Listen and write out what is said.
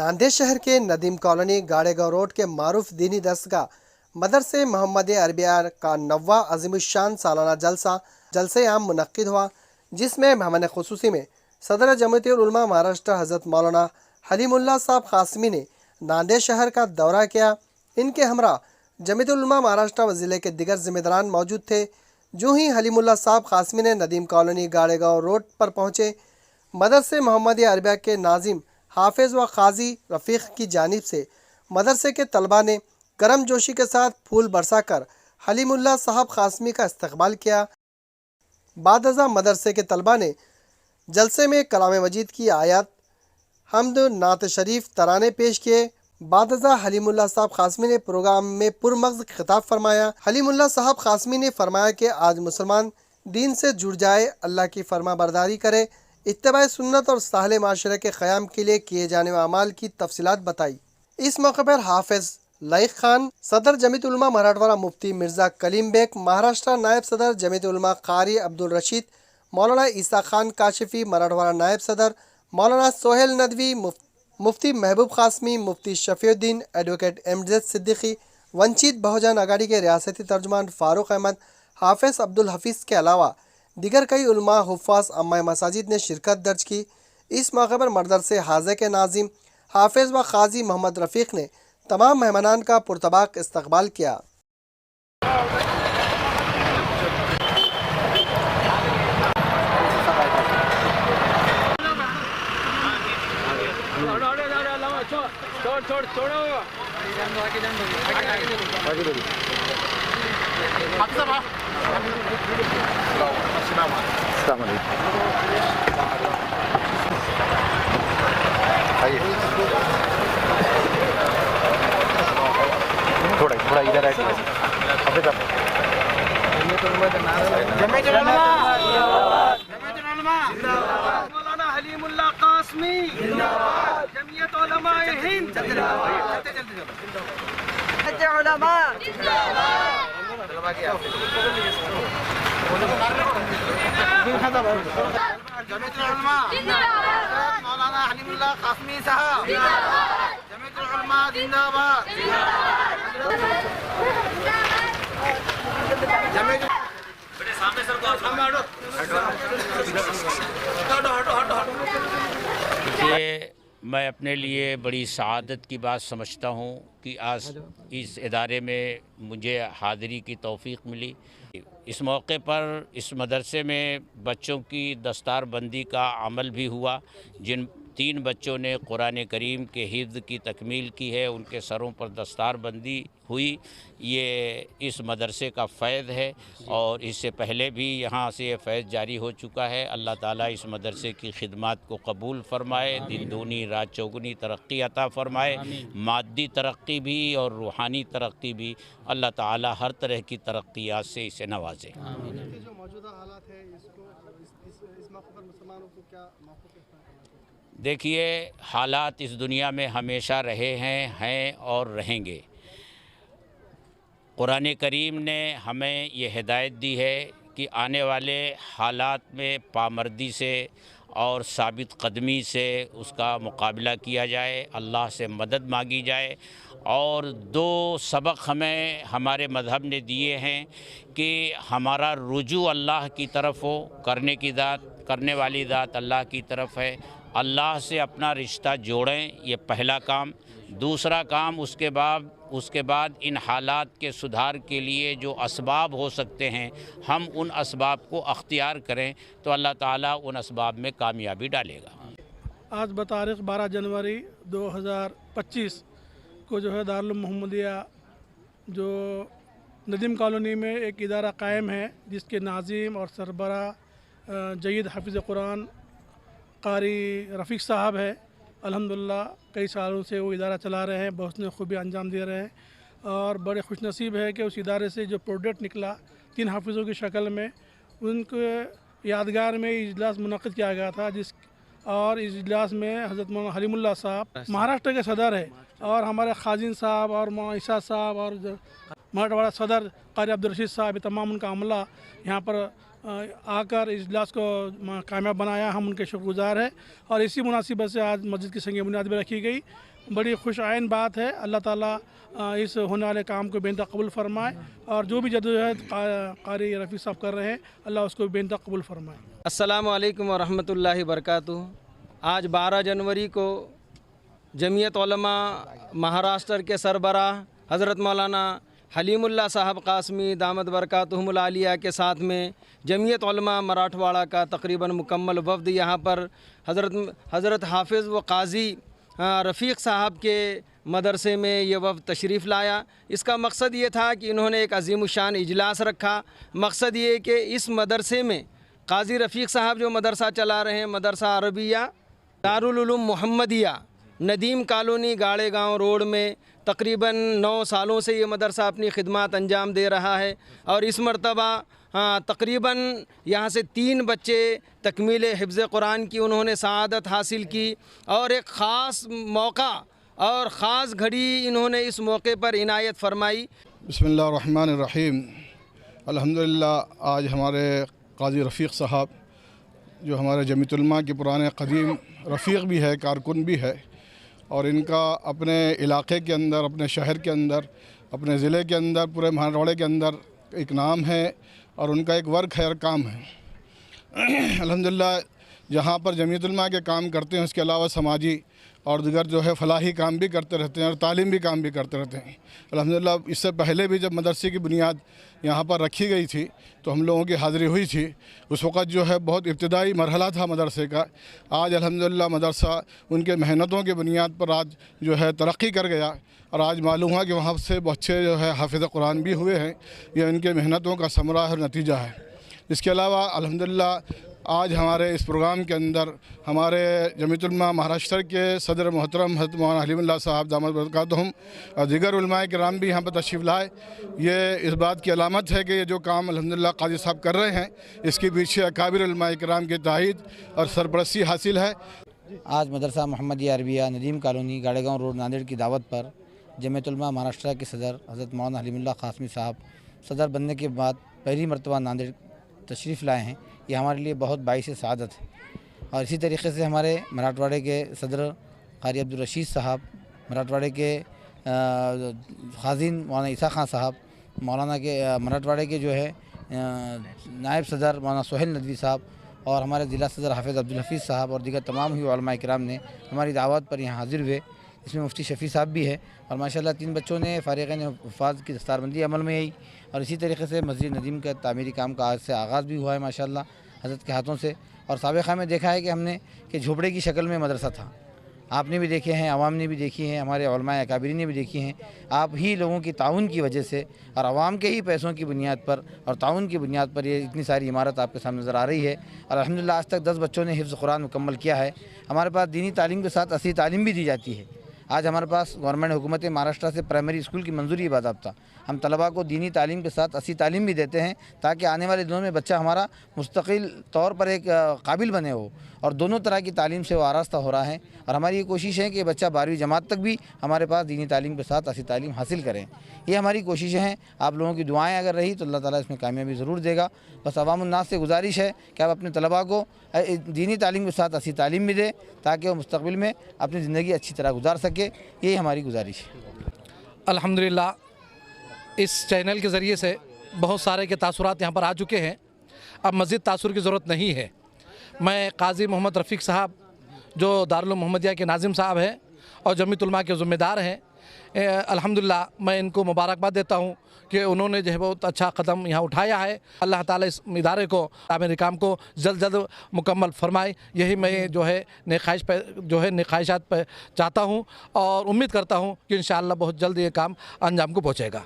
नांदेड़ शहर के Nadeem colony Gadegaon road के मारूफ दीनी दरसगाह मदरसे मोहम्मद अरबिया का 9वां अज़ीमुश्शान सालाना जलसे आम मुनक्किद हुआ, जिसमें मेहमान खुसूसी में सदर जमीयत उलमा महाराष्ट्र हज़रत मौलाना हलीमुल्लाह साहब क़ासमी ने नांदेड़ शहर का दौरा किया। इनके हमरा जमीयत उलमा महाराष्ट्र व ज़िले के दिगर ज़िम्मेदारान मौजूद थे। जो ही हलीमुल्लाह साहब क़ासमी ने नदीम कॉलोनी गाड़ेगांव रोड पर पहुँचे, मदरसे मोहम्मद अरबिया के नाजिम हाफिज़ व क़ाज़ी रफ़ीक की जानिब से मदरसे के तलबा ने गर्म जोशी के साथ फूल बरसाकर हलीमुल्लाह साहब क़ासमी का इस्तकबाल किया। बाद अज़ा मदरसे के तलबा ने जलसे में कलाम मजीद की आयत, हम्द, नात शरीफ, तराने पेश किए। बाद अज़ा हलीमुल्लाह साहब क़ासमी ने प्रोग्राम में पुरमग़ज़ खिताब फरमाया। हलीमुल्लाह साहब क़ासमी ने फरमाया कि आज मुसलमान दीन से जुड़ जाए, अल्लाह की फरमा बरदारी करे, इत्तिबा सुन्नत और साहले माशरे के क़याम के लिए किए जाने वाले अमाल की तफसीलात बताई। इस मौके पर हाफिज़ लाइक खान, सदर जमीयत उलमा मराठवाड़ा मुफ्ती मिर्ज़ा कलीम बेग, महाराष्ट्र नायब सदर जमीयत उलमा कारी अब्दुल रशीद, मौलाना ईसा खान काशिफ़ी, मराठवाड़ा नायब सदर मौलाना सोहेल नदवी, मुफ्ती महबूब क़ासमी, मुफ्ती शफ़ीउद्दीन, एडवोकेट एमजेद सिद्दीकी, वंचित बहुजन आघाड़ी के रियासती तर्जुमान फ़ारूक अहमद, हाफिज़ अब्दुल हफीज़ के अलावा दिगर कई उलमा, हुफ़्फ़ाज़, अम्मा मसाजिद ने शिरकत दर्ज की। इस मौके पर मदरसे हाज़े के नाज़िम हाफिज़ व क़ाज़ी मोहम्मद रफ़ीक ने तमाम मेहमानान का पुरतबाक इस्तकबाल किया। थोड़ा इधर है मौलाना हलीमुल्लाह क़ासमी जिंदाबाद, जमीयत उलमाए हिंद जिंदाबाद, उलमा जमीयत उलमा जिंदाबाद, मौलाना हलीमुल्लाह क़ासमी साहब जिंदाबाद, जमीयत उलमा जिंदाबाद, ये मैं अपने लिए बड़ी सआदत की बात समझता हूँ कि आज इस इदारे में मुझे हाज़िरी की तौफ़ीक़ मिली। इस मौके पर इस मदरसे में बच्चों की दस्तार बंदी का अमल भी हुआ। जिन 3 बच्चों ने कुरान करीम के हिफ्ज़ की तकमील की है, उनके सरों पर दस्तार बंदी हुई। ये इस मदरसे का फ़ैज़ है और इससे पहले भी यहाँ से ये फ़ैज़ जारी हो चुका है। अल्लाह ताला इस मदरसे की खिदमत को कबूल फ़रमाए, दिन दूनी रात चौगुनी तरक्की अता फ़रमाए, मादी तरक्की भी और रूहानी तरक्की भी। अल्लाह ताला हर तरह की तरक्कियात से इसे नवाजे। जो मौजूदा हालात है, इस मौके पर मुसलमानों को क्या मौक़िफ़ देखिए, हालात इस दुनिया में हमेशा रहे हैं और रहेंगे। कुरान करीम ने हमें ये हिदायत दी है कि आने वाले हालात में पामर्दी से और साबित कदमी से उसका मुकाबला किया जाए, अल्लाह से मदद मांगी जाए। और 2 सबक हमें हमारे मज़हब ने दिए हैं कि हमारा रुजू अल्लाह की तरफ हो, करने वाली ज़ात अल्लाह की तरफ है। अल्लाह से अपना रिश्ता जोड़ें, ये पहला काम। दूसरा काम, उसके बाद इन हालात के सुधार के लिए जो असबाब हो सकते हैं, हम उन असबाब को अख्तियार करें तो अल्लाह ताला उन असबाब में कामयाबी डालेगा। आज बतारीख़ 12 जनवरी 2025 को जो है दारुल मोहम्मदिया जो नदीम कॉलोनी में एक इदारा कायम है, जिसके नाज़िम और सरबरा जय्यद हाफिज़ कुरान कारी रफ़ीक साहब है। अल्हम्दुलिल्लाह कई सालों से वो इदारा चला रहे हैं, बहुत ने खूबी अंजाम दे रहे हैं और बड़े खुशनसीब है कि उस इदारे से जो प्रोडक्ट निकला 3 हाफिज़ों की शक्ल में, उनके यादगार में इजलास मुनक़्क़िद किया गया था। और इस इजलास में हज़रत मौलाना हलीमुल्लाह साहब महाराष्ट्र के सदर है और हमारे ख़ाज़िन साहब और ईसा साहब और मराठवाड़ा सदर कारी अब्दुल रशीद साहब, तमाम उनका अमला यहाँ पर आकर इस इजलास को कामयाब बनाया, हम उनके शुक्रगुजार हैं। और इसी मुनासिबत से आज मस्जिद की संग बुनियाद भी रखी गई। बड़ी खुश आइन बात है। अल्लाह ताला इस होने वाले काम को बेनता कबूल फरमाए, और जो भी जदोजहद कारी रफ़ीक साहब कर रहे हैं अल्लाह उसको बेनता कबूल फरमाए। अस्सलामु अलैकुम वरहमतुल्लाहि वबरकातुहू। आज 12 जनवरी को जमीयत उलमा महाराष्ट्र के सरबराह हज़रत मौलाना हलीमुल्लाह साहब कासमी दामद बरकातुहुमुल आलिया के साथ में जमीयत उलमा मराठवाड़ा का तकरीबन मुकम्मल वफ़द यहाँ पर हज़रत हाफिज़ व काजी रफ़ीक साहब के मदरसे में ये वफ़द तशरीफ़ लाया। इसका मकसद ये था कि इन्होंने एक अज़ीमुशान इजलास रखा। मकसद ये कि इस मदरसे में काजी रफ़ीक साहब जो मदरसा चला रहे हैं, मदरसा अरबिया दारुल उलूम मुहम्मदिया, नदीम कॉलोनी गाड़े गाँव रोड में तकरीबन 9 सालों से ये मदरसा अपनी खिदमत अंजाम दे रहा है। और इस मरतबा तकरीबन यहाँ से 3 बच्चे तकमील हिफ्ज़ कुरान की उन्होंने सआदत हासिल की, और एक ख़ास मौका और ख़ास घड़ी इन्होंने इस मौके पर इनायत फरमाई। बिस्मिल्लाहिर्रहमानिर्रहीम। अल्हम्दुलिल्लाह आज हमारे काजी रफ़ीक साहब जो हमारे जमीयत उलमा के पुराने क़दीम रफ़ीक भी है, कारकुन भी है, और इनका अपने इलाक़े के अंदर, अपने शहर के अंदर, अपने ज़िले के अंदर, पूरे मराठवाड़े के अंदर एक नाम है और उनका एक वर्क है और काम है। अल्हम्दुलिल्लाह जहाँ पर जमीयत उलमा के काम करते हैं उसके अलावा समाजी और दीगर जो है फलाही काम भी करते रहते हैं और तालीम भी काम भी करते रहते हैं। अल्हम्दुलिल्लाह इससे पहले भी जब मदरसे की बुनियाद यहाँ पर रखी गई थी तो हम लोगों की हाज़िरी हुई थी। उस वक़्त जो है बहुत इब्तिदाई मरहला था मदरसे का। आज अल्हम्दुलिल्लाह मदरसा उनके मेहनतों की बुनियाद पर आज जो है तरक्की कर गया, और आज मालूम हुआ कि वहाँ से बच्चे जो है हाफिज़ कुरान भी हुए हैं। यह इनके मेहनतों का समरा और नतीजा है। इसके अलावा अल्हम्दुलिल्लाह आज हमारे इस प्रोग्राम के अंदर हमारे जमीयत उलमा महाराष्ट्र के सदर मोहतरम हज़रत मौलाना हलीमुल्लाह साहब दामद बरकातुहुम और दीगर उलमाए किराम भी यहाँ पर तशरीफ़ लाए। ये इस बात की अलामत है कि ये जो काम अल्हम्दुलिल्लाह काजी साहब कर रहे हैं इसके पीछे अकाबिर उलमाए किराम की तायीद और सरपरस्ती हासिल है। आज मदरसा मोहम्मदिया अरबिया नदीम कॉलोनी गाड़ेगांव रोड नांदेड़ की दावत पर जमीयत उलमा महाराष्ट्र के सदर हज़रत मौलाना हलीमुल्लाह कासमी साहब सदर बनने के बाद पहली मरतबा नांदेड़ तशरीफ़ लाए हैं। ये हमारे लिए बहुत बाइस सआदत है। और इसी तरीके से हमारे मराठवाड़े के सदर कारी अब्दुल रशीद साहब, मराठवाड़े के खाजिन मौलाना ईसा खान साहब, मौलाना के मराठवाड़े के जो है नायब सदर मौलाना सोहेल नदवी साहब, और हमारे ज़िला सदर हाफिज़ अब्दुल हफीज़ साहब और दीगर तमाम ही उलमाए किराम ने हमारी दावत पर यहाँ हाज़िर हुए। इसमें मुफ्ती शफ़ी साहब भी है, और माशाल्लाह 3 बच्चों ने फ़ारिग़ीन हुफ़ाज़ की दस्तारबंदी अमल में आई। और इसी तरीके से मस्जिद नदीम का तामीरी काम का आज से आगाज़ भी हुआ है माशाल्लाह हज़रत के हाथों से। और साबिक़ा में देखा है कि हमने कि झोपड़े की शक्ल में मदरसा था, आपने भी देखे हैं, आवाम ने भी देखी हैं, हमारे उलमाए अकाबिरी ने भी देखी हैं। आप ही लोगों की ताउन की वजह से और आवाम के ही पैसों की बुनियाद पर और ताउन की बुनियाद पर ये इतनी सारी इमारत आपके सामने नज़र आ रही है। और अल्हम्दुलिल्लाह आज तक 10 बच्चों ने हिफ्ज़ कुरान मुकम्मल किया है। हमारे पास दीनी तालीम के साथ असली तालीम भी दी जाती है। आज हमारे पास गवर्नमेंट हुकूमत महाराष्ट्र से प्राइमरी स्कूल की मंजूरी बाज़ाब्ता, हम तलबा को दीनी तालीम के साथ असली तालीम भी देते हैं ताकि आने वाले दिनों में बच्चा हमारा मुस्तकिल तौर पर एक काबिल बने हो, और दोनों तरह की तालीम से वो आरास्ता हो रहा है। और हमारी ये कोशिश है कि बच्चा 12वीं जमात तक भी हमारे पास दीनी तालीम के साथ असली तालीम हासिल करें। ये हमारी कोशिशें हैं। आप लोगों की दुआएं अगर रही तो अल्लाह ताला इसमें कामयाबी ज़रूर देगा। बस अवामुन्नास से गुजारिश है कि आप अपने तलबा को दीनी तालीम के साथ असली तालीम भी दें ताकि वो मुस्तक़बिल में अपनी ज़िंदगी अच्छी तरह गुजार सके। यही हमारी गुजारिश है। अल्हम्दुलिल्लाह इस चैनल के ज़रिए से बहुत सारे के तासुरात यहाँ पर आ चुके हैं। अब मज़ीद तासुर की ज़रूरत नहीं है। मैं काजी मोहम्मद रफ़ीक साहब जो दारुल मोहम्मदिया के नाजिम साहब हैं और जमीयत उलमा के ज़िम्मेदार हैं, अल्हम्दुलिल्लाह मैं इनको मुबारकबाद देता हूँ कि उन्होंने जो है बहुत अच्छा कदम यहाँ उठाया है। अल्लाह ताला इस इदारे को, मेरे काम को जल्द मुकम्मल फरमाए, यही मैं जो है ख्वाहिशात पर चाहता हूँ और उम्मीद करता हूँ कि इंशाअल्लाह बहुत जल्द ये काम अंजाम को पहुँचेगा।